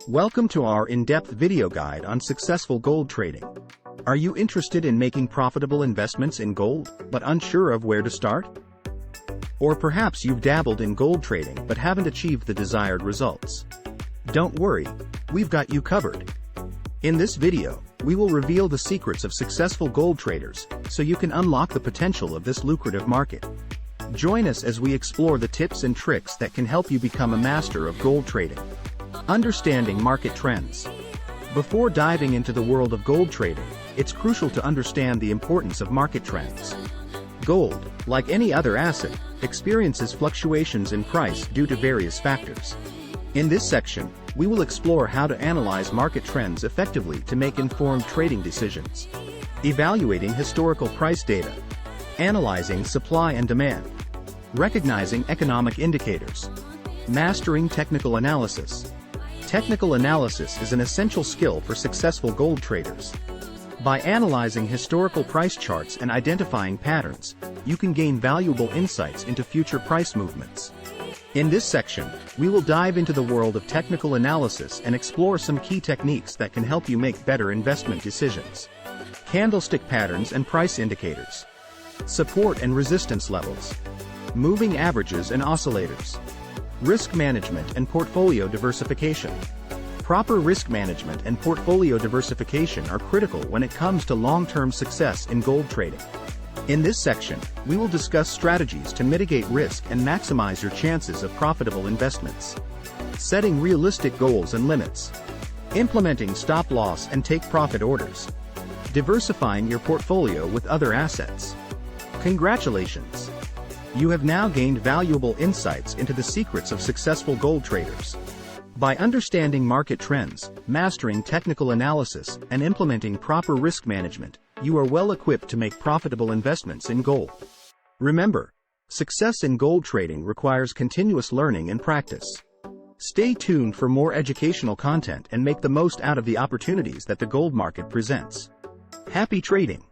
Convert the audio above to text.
Welcome to our in-depth video guide on successful gold trading. Are you interested in making profitable investments in gold, but unsure of where to start? Or perhaps you've dabbled in gold trading but haven't achieved the desired results. Don't worry, we've got you covered. In this video, we will reveal the secrets of successful gold traders, so you can unlock the potential of this lucrative market. Join us as we explore the tips and tricks that can help you become a master of gold trading. Understanding market trends. Before diving into the world of gold trading, it's crucial to understand the importance of market trends. Gold, like any other asset, experiences fluctuations in price due to various factors. In this section, we will explore how to analyze market trends effectively to make informed trading decisions. Evaluating historical price data. Analyzing supply and demand. Recognizing economic indicators. Mastering technical analysis. Technical analysis is an essential skill for successful gold traders. By analyzing historical price charts and identifying patterns, you can gain valuable insights into future price movements. In this section, we will dive into the world of technical analysis and explore some key techniques that can help you make better investment decisions. Candlestick patterns and price indicators. Support and resistance levels. Moving averages and oscillators. Risk management and portfolio diversification. Proper risk management and portfolio diversification are critical when it comes to long-term success in gold trading. In this section, we will discuss strategies to mitigate risk and maximize your chances of profitable investments. Setting realistic goals and limits. Implementing stop-loss and take-profit orders. Diversifying your portfolio with other assets. Congratulations! You have now gained valuable insights into the secrets of successful gold traders. By understanding market trends, mastering technical analysis, and implementing proper risk management, you are well equipped to make profitable investments in gold. Remember, success in gold trading requires continuous learning and practice. Stay tuned for more educational content and make the most out of the opportunities that the gold market presents. Happy trading!